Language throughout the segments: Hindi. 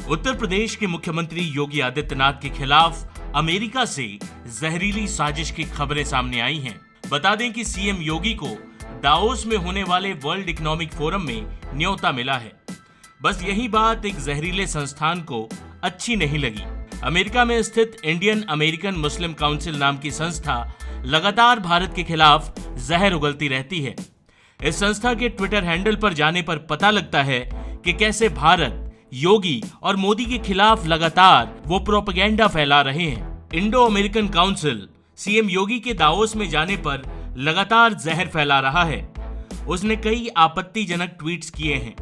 उत्तर प्रदेश के मुख्यमंत्री योगी आदित्यनाथ के खिलाफ अमेरिका से जहरीली साजिश की खबरें सामने आई हैं। बता दें कि सीएम योगी को दावोस में होने वाले वर्ल्ड इकोनॉमिक फोरम में न्योता मिला है। बस यही बात एक जहरीले संस्थान को अच्छी नहीं लगी। अमेरिका में स्थित इंडियन अमेरिकन मुस्लिम काउंसिल नाम की संस्था लगातार भारत के खिलाफ जहर उगलती रहती है। इस संस्था के ट्विटर हैंडल पर जाने पर पता लगता है कि कैसे भारत, योगी और मोदी के खिलाफ लगातार वो प्रोपेगेंडा फैला रहे हैं। इंडो अमेरिकन काउंसिल सीएम योगी के दावोस में जाने पर लगातार जहर फैला रहा है। उसने कई आपत्तिजनक ट्वीट्स किए हैं।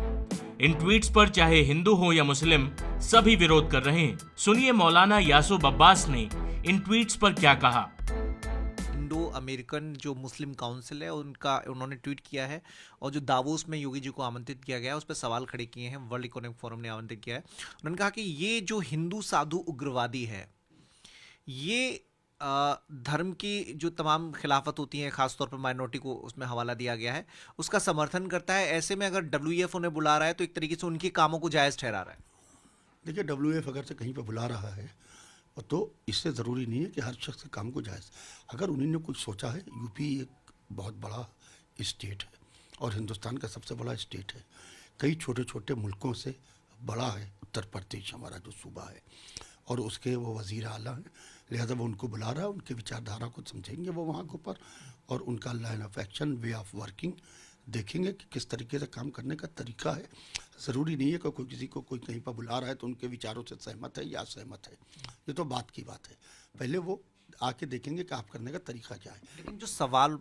इन ट्वीट्स पर चाहे हिंदू हो या मुस्लिम, सभी विरोध कर रहे हैं। सुनिए मौलाना यासूब अब्बास ने इन ट्वीट्स पर क्या कहा। इंडो अमेरिकन जो मुस्लिम काउंसिल है उन्होंने ट्वीट किया है और जो दावोस में योगी जी को आमंत्रित किया गया है उस पर सवाल खड़े किए हैं। वर्ल्ड इकोनॉमिक फोरम ने आमंत्रित किया है। उन्होंने कहा कि ये जो हिंदू साधु उग्रवादी है, ये धर्म की जो तमाम खिलाफत होती हैं, खासतौर पर माइनॉरिटी को उसमें हवाला दिया गया है, उसका समर्थन करता है। ऐसे में अगर WEF उन्हें बुला रहा है तो एक तरीके से उनके कामों को जायज़ ठहरा रहा है। देखिए, WEF अगर से कहीं पर बुला रहा है तो इससे ज़रूरी नहीं है कि हर शख्स के काम को जायज़। अगर उन्होंने कुछ सोचा है, यूपी एक बहुत बड़ा स्टेट है और हिंदुस्तान का सबसे बड़ा स्टेट है। कई छोटे छोटे मुल्कों से बड़ा है उत्तर प्रदेश हमारा जो सूबा है, और उसके वो वज़ीर आला हैं। लिहाजा वो उनको बुला रहा है, उनके विचारधारा को समझेंगे वो वहाँ के ऊपर, और उनका line of action, way of working देखेंगे कि किस तरीके से काम करने का तरीका है। ज़रूरी नहीं है कि कोई किसी को कोई कहीं पर बुला रहा है तो उनके विचारों से सहमत है या असहमत है। ये तो बात की बात है। पहले वो आके देखेंगे कि आप करने का तरीका क्या है। लेकिन जो सवाल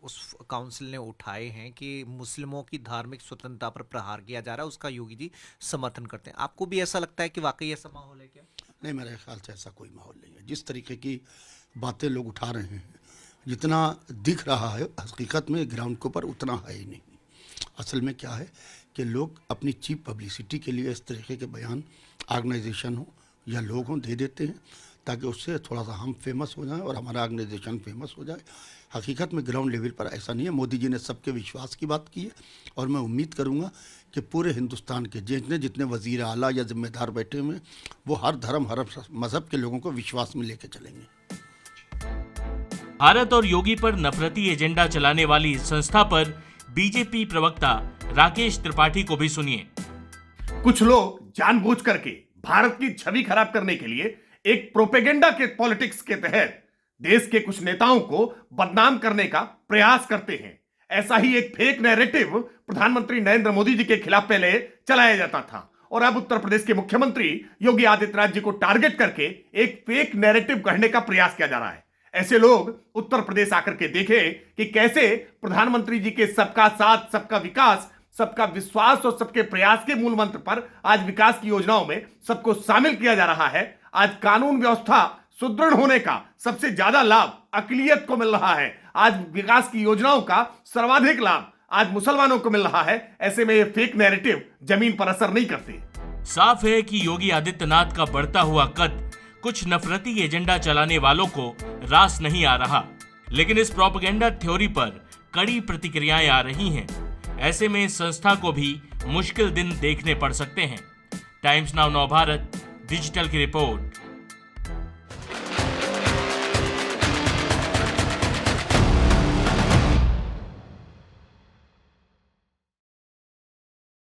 उस काउंसिल ने उठाए हैं कि मुस्लिमों की धार्मिक स्वतंत्रता पर प्रहार किया जा रहा है, उसका योगी जी समर्थन करते हैं। आपको भी ऐसा लगता है कि वाकई ऐसा माहौल है क्या? नहीं, मेरे ख्याल से ऐसा कोई माहौल नहीं है। जिस तरीके की बातें लोग उठा रहे हैं, जितना दिख रहा है हकीकत में ग्राउंड के ऊपर उतना है ही नहीं। असल में क्या है कि लोग अपनी चीप पब्लिसिटी के लिए इस तरीके के बयान ऑर्गेनाइजेशन हो या लोग हों दे देते हैं ताकि उससे थोड़ा सा हम फेमस हो जाएं और हमारा ऑर्गेनाइजेशन फेमस हो जाए। हकीकत में ग्राउंड लेवल पर ऐसा नहीं है। मोदी जी ने सबके विश्वास की बात की है और मैं उम्मीद करूंगा कि पूरे हिंदुस्तान के जितने वज़ीर आला या जिम्मेदार बैठे हुए हैं वो हर धर्म हर मज़हब के लोगों को विश्वास में लेके चलेंगे। भारत और योगी पर नफरती एजेंडा चलाने वाली इस संस्था पर बीजेपी प्रवक्ता राकेश त्रिपाठी को भी सुनिए। कुछ लोग जानबूझ करके भारत की छवि खराब करने के लिए एक प्रोपेगेंडा के पॉलिटिक्स के तहत देश के कुछ नेताओं को बदनाम करने का प्रयास करते हैं। ऐसा ही एक फेक नैरेटिव प्रधानमंत्री नरेंद्र मोदी जी के खिलाफ पहले चलाया जाता था और अब उत्तर प्रदेश के मुख्यमंत्री योगी आदित्यनाथ जी को टारगेट करके एक फेक नैरेटिव गढ़ने का प्रयास किया जा रहा है। ऐसे लोग उत्तर प्रदेश आकर के देखें कि कैसे प्रधानमंत्री जी के सबका साथ, सबका विकास, सबका विश्वास और सबके प्रयास के मूल मंत्र पर आज विकास की योजनाओं में सबको शामिल किया जा रहा है। आज कानून व्यवस्था सुदृढ़ होने का सबसे ज्यादा लाभ अक़लियत को मिल रहा है। आज विकास की योजनाओं का सर्वाधिक लाभ आज मुसलमानों को मिल रहा है। ऐसे में ये फेक नैरेटिव जमीन पर असर नहीं करते। साफ है कि योगी आदित्यनाथ का बढ़ता हुआ कद कुछ नफरती एजेंडा चलाने वालों को रास नहीं आ रहा, लेकिन इस प्रोपेगेंडा थ्योरी पर कड़ी प्रतिक्रियाएं आ रही हैं। ऐसे में इस संस्था को भी मुश्किल दिन देखने पड़ सकते हैं। टाइम्स नाउ नव भारत डिजिटल की रिपोर्ट।